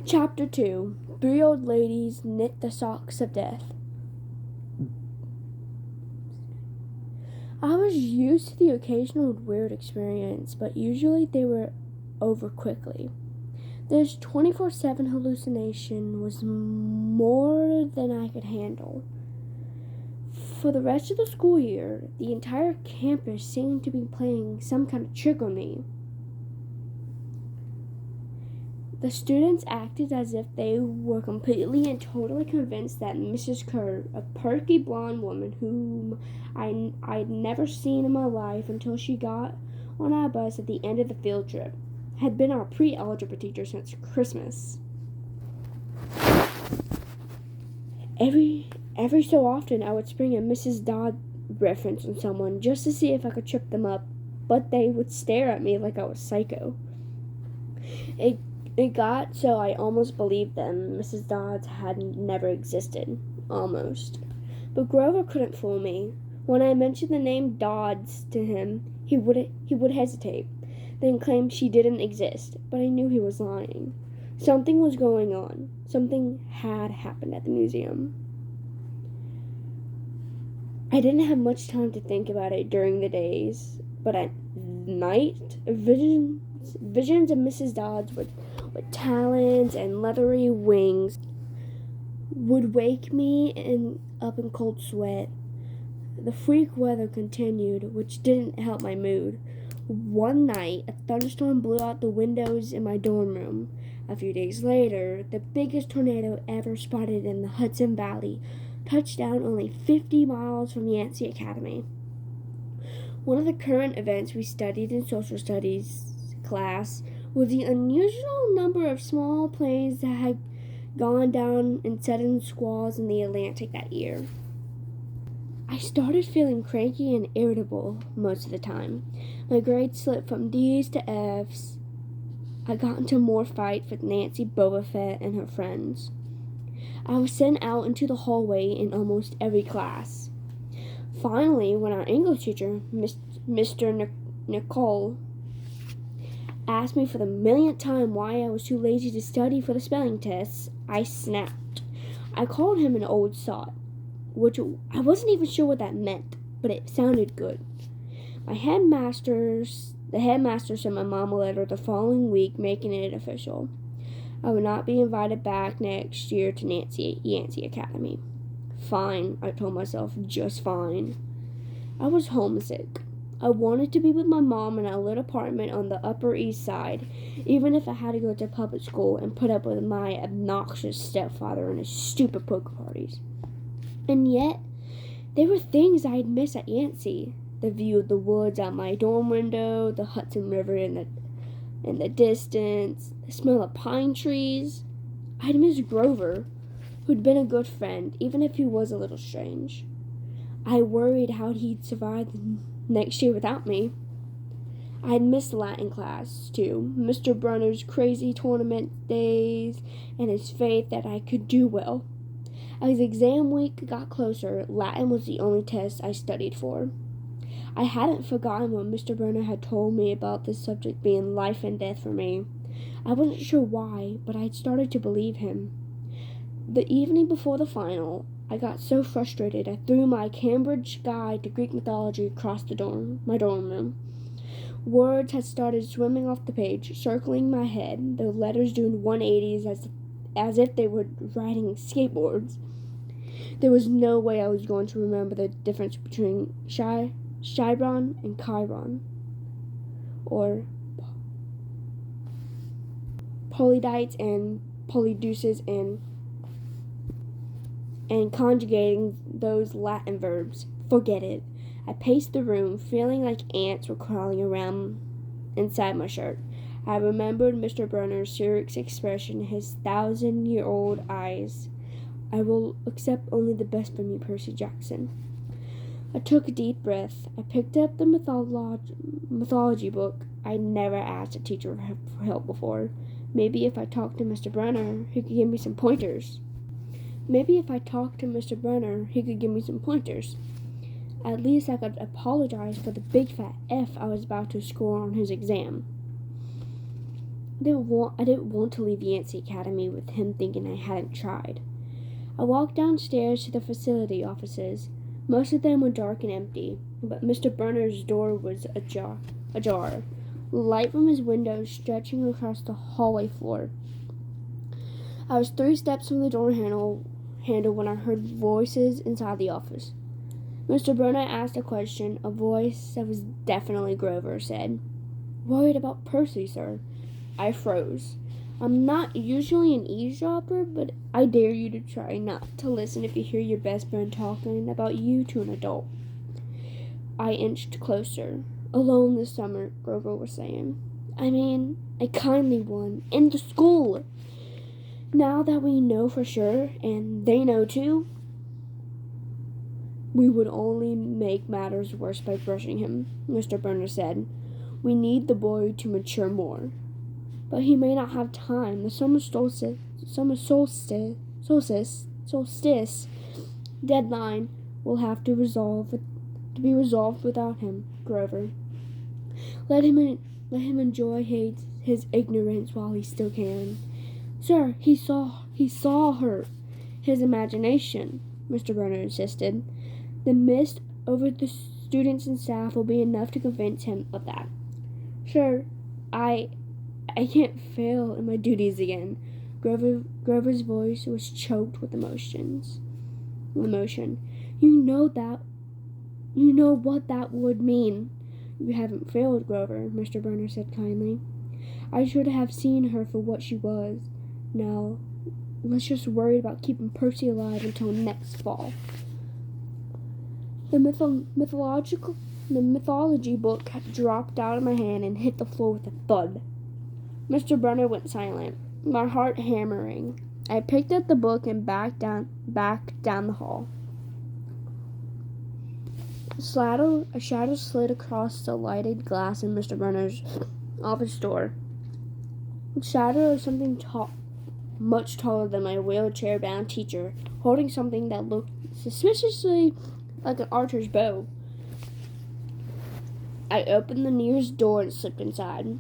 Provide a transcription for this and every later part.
Chapter 2. 3 old ladies knit the socks of death. I was used to the occasional weird experience, but usually they were over quickly. This 24/7 hallucination was more than I could handle. For the rest of the school year, the entire campus seemed to be playing some kind of trick on me. The students acted as if they were completely and totally convinced that Mrs. Kerr, a perky blonde woman whom I'd never seen in my life until she got on our bus at the end of the field trip, had been our pre-algebra teacher since Christmas. Every so often I would spring a Mrs. Dodd reference on someone just to see if I could trip them up, but they would stare at me like I was psycho. It got so I almost believed them. Mrs. Dodds had never existed. Almost. But Grover couldn't fool me. When I mentioned the name Dodds to him, he would hesitate, then claim she didn't exist, but I knew he was lying. Something was going on. Something had happened at the museum. I didn't have much time to think about it during the days, but at night, visions of Mrs. Dodds with talons and leathery wings would wake me up in cold sweat. The freak weather continued, which didn't help my mood. One night, a thunderstorm blew out the windows in my dorm room. A few days later, the biggest tornado ever spotted in the Hudson Valley touched down only 50 miles from Yancey Academy. One of the current events we studied in social studies class was the unusual number of small planes that had gone down in sudden squalls in the Atlantic that year. I started feeling cranky and irritable most of the time. My grades slipped from D's to F's. I got into more fights with Nancy Bobafett and her friends. I was sent out into the hallway in almost every class. Finally, when our English teacher, Mr. Nicole, asked me for the millionth time why I was too lazy to study for the spelling tests, I snapped. I called him an old sot, which I wasn't even sure what that meant, but it sounded good. The headmaster sent my mom a letter the following week making it official. I would not be invited back next year to Yancey Academy. Fine, I told myself, just fine. I was homesick. I wanted to be with my mom in a little apartment on the Upper East Side, even if I had to go to public school and put up with my obnoxious stepfather and his stupid poker parties. And yet, there were things I'd miss at Yancey. The view of the woods out my dorm window, the Hudson River in the distance, the smell of pine trees. I'd miss Grover, who'd been a good friend, even if he was a little strange. I worried how he'd survive the next year without me. I'd missed Latin class, too. Mr. Brunner's crazy tournament days and his faith that I could do well. As exam week got closer, Latin was the only test I studied for. I hadn't forgotten what Mr. Brunner had told me about this subject being life and death for me. I wasn't sure why, but I'd started to believe him. The evening before the final, I got so frustrated I threw my Cambridge Guide to Greek Mythology across my dorm room. Words had started swimming off the page, circling my head, the letters doing 180s as if they were riding skateboards. There was no way I was going to remember the difference between Chiron and Chiron, or Polydeites and Polydeuces, and conjugating those Latin verbs. Forget it. I paced the room, feeling like ants were crawling around inside my shirt. I remembered Mr. Brunner's serious expression, his 1,000-year-old eyes. I will accept only the best from you, Percy Jackson. I took a deep breath. I picked up the mythology book. I'd never asked a teacher for help before. Maybe if I talked to Mr. Brunner, he could give me some pointers. At least I could apologize for the big fat F I was about to score on his exam. I didn't want to leave Yancey Academy with him thinking I hadn't tried. I walked downstairs to the facility offices. Most of them were dark and empty, but Mr. Burner's door was ajar, light from his window stretching across the hallway floor. I was 3 steps from the door handle when I heard voices inside the office. Mr. Burner asked a question. A voice that was definitely Grover said, "Worried about Percy, sir?" I froze. I'm not usually an eavesdropper, but I dare you to try not to listen if you hear your best friend talking about you to an adult. I inched closer. "Alone this summer," Grover was saying. "I mean, a kindly one, in the school. Now that we know for sure, and they know too, we would only make matters worse by brushing him," Mr. Burner said. "We need the boy to mature more. But he may not have time. The summer solstice deadline will have to be resolved without him, Grover. Let him enjoy his ignorance while he still can." "Sir, he saw her." "His imagination," Mr. Burner insisted. "The mist over the students and staff will be enough to convince him of that." "Sir, I can't fail in my duties again." Grover's voice was choked with emotion. You know what that would mean." "You haven't failed, Grover," Mr. Burner said kindly. "I should have seen her for what she was. Now, let's just worry about keeping Percy alive until next fall." The mythology book dropped out of my hand and hit the floor with a thud. Mr. Burner went silent, my heart hammering. I picked up the book and back down the hall. A shadow slid across the lighted glass in Mr. Burner's office door. A shadow of something much taller than my wheelchair-bound teacher, holding something that looked suspiciously like an archer's bow. I opened the nearest door and slipped inside.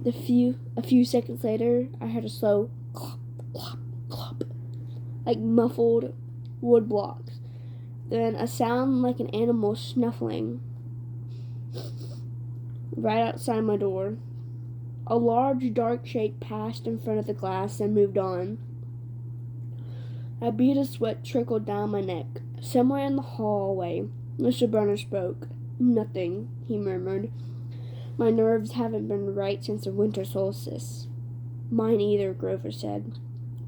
A few seconds later, I heard a slow clop, clop, clop, like muffled wood blocks. Then a sound like an animal snuffling right outside my door. A large, dark shape passed in front of the glass and moved on. A bead of sweat trickled down my neck. Somewhere in the hallway, Mr. Burner spoke. "Nothing," he murmured. "My nerves haven't been right since the winter solstice." "Mine either," Grover said.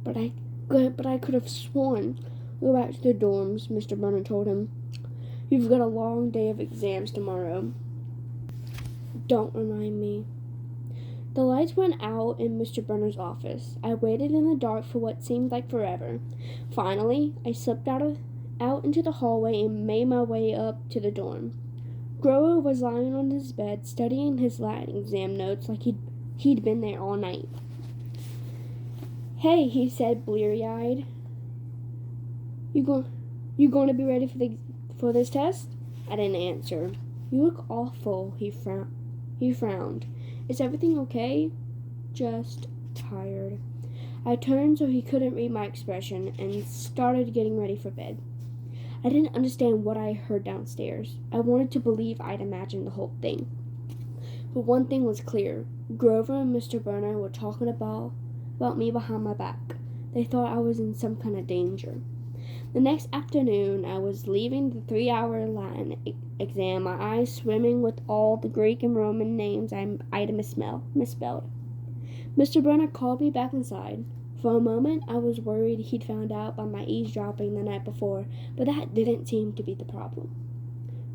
But I could have sworn." "Go back to the dorms," Mr. Burner told him. "You've got a long day of exams tomorrow." "Don't remind me." The lights went out in Mr. Burner's office. I waited in the dark for what seemed like forever. Finally, I slipped out into the hallway and made my way up to the dorm. Grover was lying on his bed, studying his Latin exam notes like he'd been there all night. "Hey," he said, bleary-eyed. You going to be ready for this test?" I didn't answer. "You look awful," he frowned. "Is everything okay?" "Just tired." I turned so he couldn't read my expression and started getting ready for bed. I didn't understand what I heard downstairs. I wanted to believe I'd imagined the whole thing. But one thing was clear. Grover and Mr. Burner were talking about me behind my back. They thought I was in some kind of danger. The next afternoon, I was leaving the 3-hour Latin exam, my eyes swimming with all the Greek and Roman names I'd misspelled. Mr. Burner called me back inside. For a moment, I was worried he'd found out by my eavesdropping the night before, but that didn't seem to be the problem.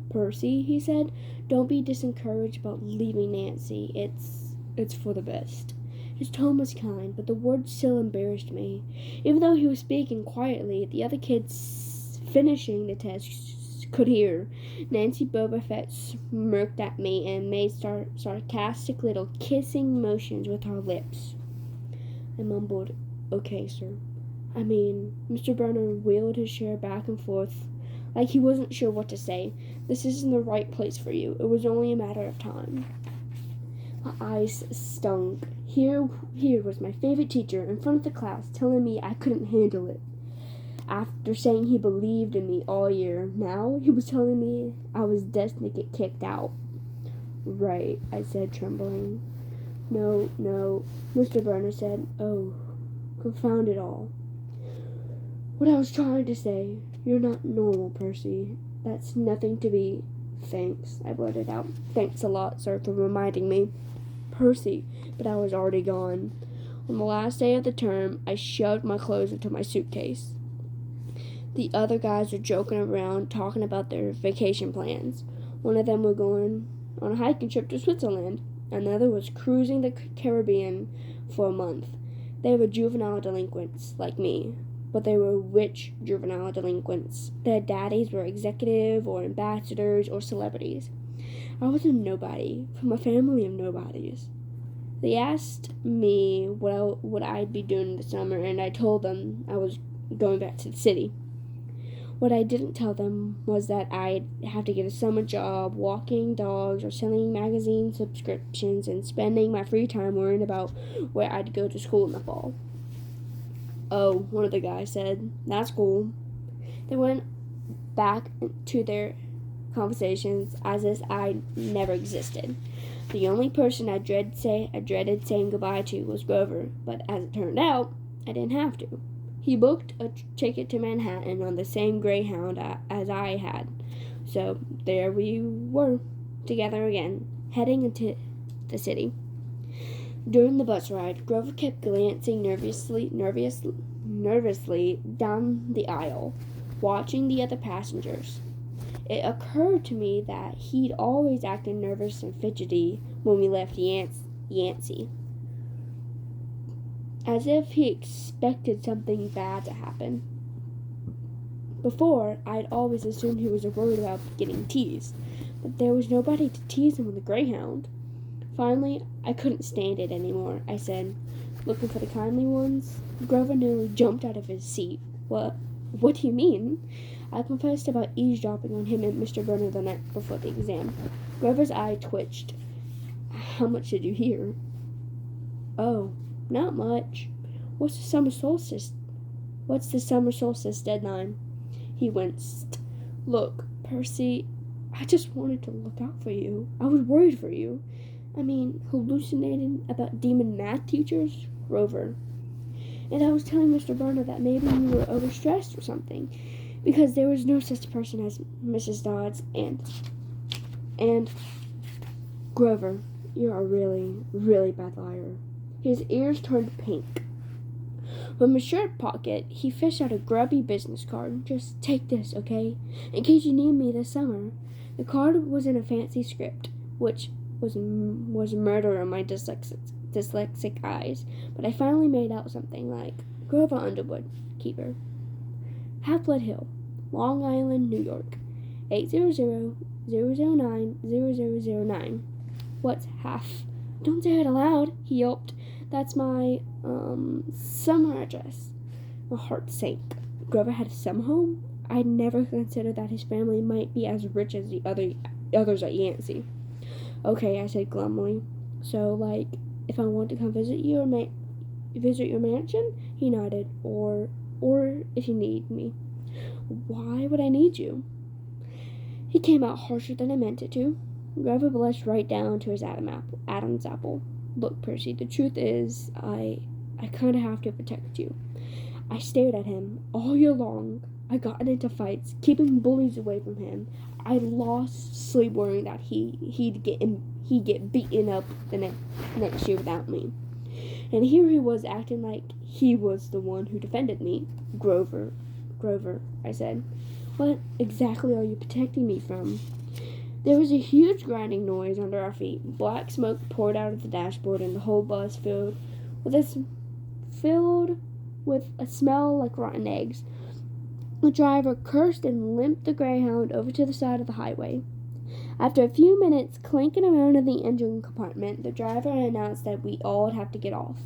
"Percy," he said, "don't be discouraged about leaving Nancy. It's for the best." His tone was kind, but the words still embarrassed me. Even though he was speaking quietly, the other kids finishing the test could hear. Nancy Boba Fett smirked at me and made sarcastic little kissing motions with her lips. I mumbled, "Okay, sir." Mr. Burner wheeled his chair back and forth like he wasn't sure what to say. "This isn't the right place for you. It was only a matter of time." My eyes stunk. Here was my favorite teacher in front of the class telling me I couldn't handle it. After saying he believed in me all year, now he was telling me I was destined to get kicked out. Right, I said, trembling. No, Mr. Burner said. Oh, confound it all. What I was trying to say, you're not normal, Percy. That's nothing to be. Thanks, I blurted out. Thanks a lot, sir, for reminding me. Percy, but I was already gone. On the last day of the term, I shoved my clothes into my suitcase. The other guys were joking around, talking about their vacation plans. One of them was going on a hiking trip to Switzerland. Another was cruising the Caribbean for a month. They were juvenile delinquents, like me, but they were rich juvenile delinquents. Their daddies were executive or ambassadors or celebrities. I was a nobody from a family of nobodies. They asked me what I'd be doing this summer, and I told them I was going back to the city. What I didn't tell them was that I'd have to get a summer job walking dogs or selling magazine subscriptions and spending my free time worrying about where I'd go to school in the fall. Oh, one of the guys said, that's cool. They went back to their conversations as if I never existed. The only person I dreaded saying goodbye to was Grover, but as it turned out, I didn't have to. He booked a ticket to Manhattan on the same Greyhound as I had. So there we were, together again, heading into the city. During the bus ride, Grover kept glancing nervously down the aisle, watching the other passengers. It occurred to me that he'd always acted nervous and fidgety when we left Yancey, as if he expected something bad to happen. Before, I'd always assumed he was worried about getting teased, but there was nobody to tease him on the Greyhound. Finally, I couldn't stand it anymore, I said, looking for the kindly ones. Grover nearly jumped out of his seat. What do you mean? I confessed about eavesdropping on him and Mr. Burner the night before the exam. Grover's eye twitched. How much did you hear? Oh, not much. What's the summer solstice deadline? He winced. Look, Percy, I just wanted to look out for you. I was worried for you. I mean, hallucinating about demon math teachers? Grover. And I was telling Mr. Burner that maybe you were overstressed or something, because there was no such person as Mrs. Dodds, and Grover, you're a really, really bad liar. His ears turned pink. From his shirt pocket, he fished out a grubby business card. Just take this, okay? In case you need me this summer. The card was in a fancy script, which was murder in my dyslexic eyes, but I finally made out something like Grover Underwood, keeper. Half-Blood Hill, Long Island, New York, 800-009-0009. What's half? Don't say it aloud, he yelped. That's my, summer address. My heart sank. Grover had a summer home? I'd never considered that his family might be as rich as the others at Yancey. Okay, I said glumly. So, like, if I want to come visit your mansion? He nodded. Or if you need me. Why would I need you? He came out harsher than I meant it to. Grover blushed right down to his Adam's apple. Look, Percy, the truth is, I kind of have to protect you. I stared at him all year long. I got into fights, keeping bullies away from him. I lost sleep worrying that he'd get beaten up the next year without me. And here he was acting like he was the one who defended me. Grover, I said. What exactly are you protecting me from? There was a huge grinding noise under our feet. Black smoke poured out of the dashboard, and the whole bus filled with a smell like rotten eggs. The driver cursed and limped the Greyhound over to the side of the highway. After a few minutes clanking around in the engine compartment, the driver announced that we all would have to get off.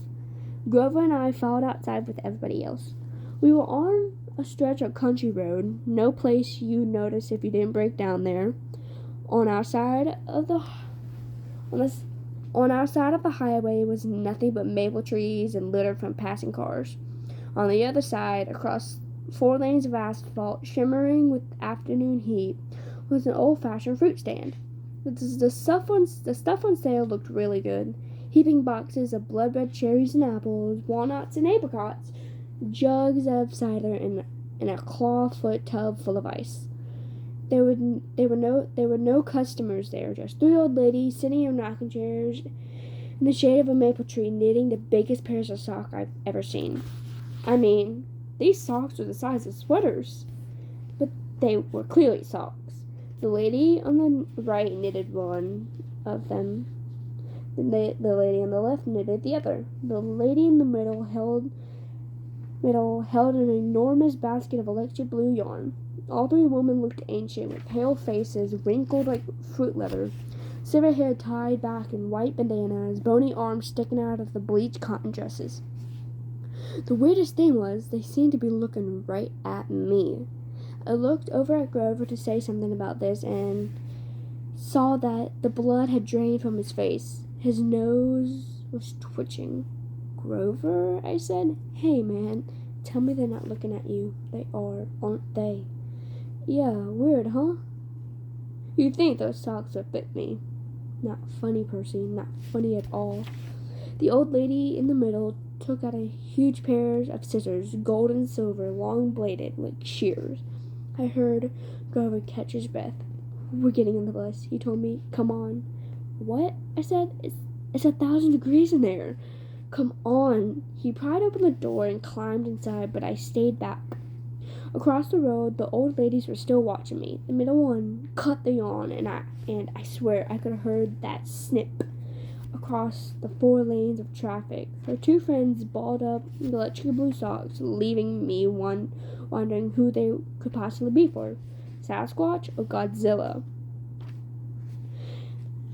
Grover and I followed outside with everybody else. We were on a stretch of country road, no place you'd notice if you didn't break down there. On our side of the On our side of the highway was nothing but maple trees and litter from passing cars. On the other side, across 4 lanes of asphalt, shimmering with afternoon heat, was an old-fashioned fruit stand. The stuff on sale looked really good. Heaping boxes of blood-red cherries and apples, walnuts and apricots, jugs of cider, and a clawfoot tub full of ice. There were no customers there, just 3 old ladies sitting in rocking chairs in the shade of a maple tree, knitting the biggest pairs of socks I've ever seen. I mean, these socks were the size of sweaters, but they were clearly socks. The lady on the right knitted one of them. The lady on the left knitted the other. The lady in the middle held an enormous basket of electric blue yarn. All 3 women looked ancient, with pale faces wrinkled like fruit leather, silver hair tied back in white bandanas, bony arms sticking out of the bleached cotton dresses. The weirdest thing was, they seemed to be looking right at me. I looked over at Grover to say something about this and saw that the blood had drained from his face. His nose was twitching. Grover, I said. Hey, man, tell me they're not looking at you. They are, aren't they? Yeah, weird, huh? You'd think those socks would fit me. Not funny, Percy, not funny at all. The old lady in the middle took out a huge pair of scissors, gold and silver, long-bladed, like shears. I heard Grover catch his breath. We're getting on the bus, he told me. Come on. What? I said. It's 1,000 degrees in there. Come on. He pried open the door and climbed inside, but I stayed back. Across the road, the old ladies were still watching me. The middle one cut the yarn, and I swear I could have heard that snip across the 4 lanes of traffic. Her 2 friends balled up the electric blue socks, leaving me wondering who they could possibly be for, Sasquatch or Godzilla.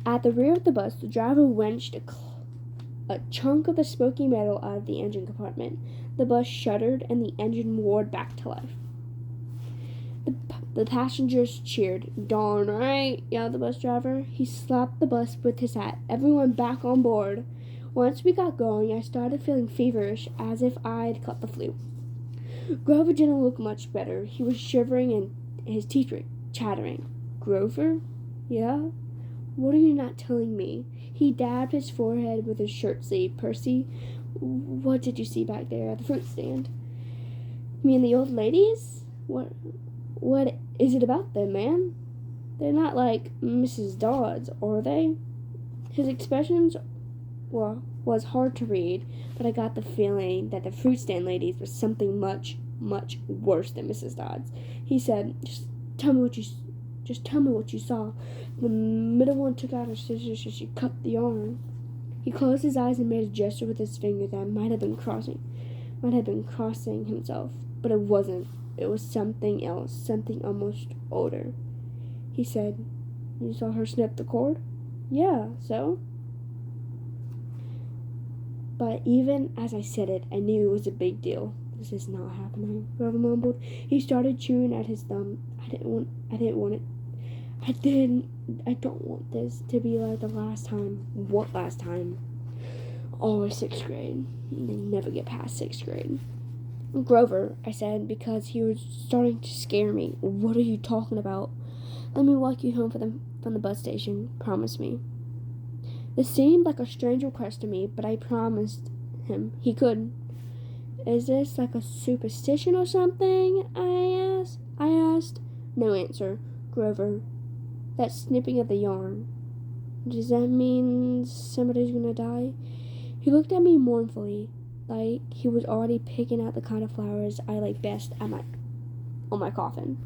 At the rear of the bus, the driver wrenched a chunk of the smoky metal out of the engine compartment. The bus shuddered, and the engine roared back to life. The passengers cheered. Darn right, yelled the bus driver. He slapped the bus with his hat. Everyone back on board. Once we got going, I started feeling feverish, as if I'd caught the flu. Grover didn't look much better. He was shivering and his teeth were chattering. Grover? Yeah? What are you not telling me? He dabbed his forehead with his shirt sleeve. Percy, what did you see back there at the fruit stand? You mean the old ladies? What is it about them, man? They're not like Mrs. Dodds, are they? His expressions was hard to read, but I got the feeling that the fruit stand ladies were something much, much worse than Mrs. Dodds. He said, Just tell me what you saw. The middle one took out her scissors and she cut the yarn. He closed his eyes and made a gesture with his finger that might have been crossing himself, but it wasn't. It was something else, something almost older. He said, You saw her snip the cord? Yeah, so? But even as I said it, I knew it was a big deal. This is not happening, Grover mumbled. He started chewing at his thumb. I don't want this to be like the last time. What last time? Always 6th grade. They never get past 6th grade. Grover, I said, because he was starting to scare me. What are you talking about? Let me walk you home from the bus station. Promise me. This seemed like a strange request to me, but I promised him he could. Is this like a superstition or something? I asked. No answer. Grover, that snipping of the yarn. Does that mean somebody's gonna die? He looked at me mournfully, like he was already picking out the kind of flowers I like best on my coffin.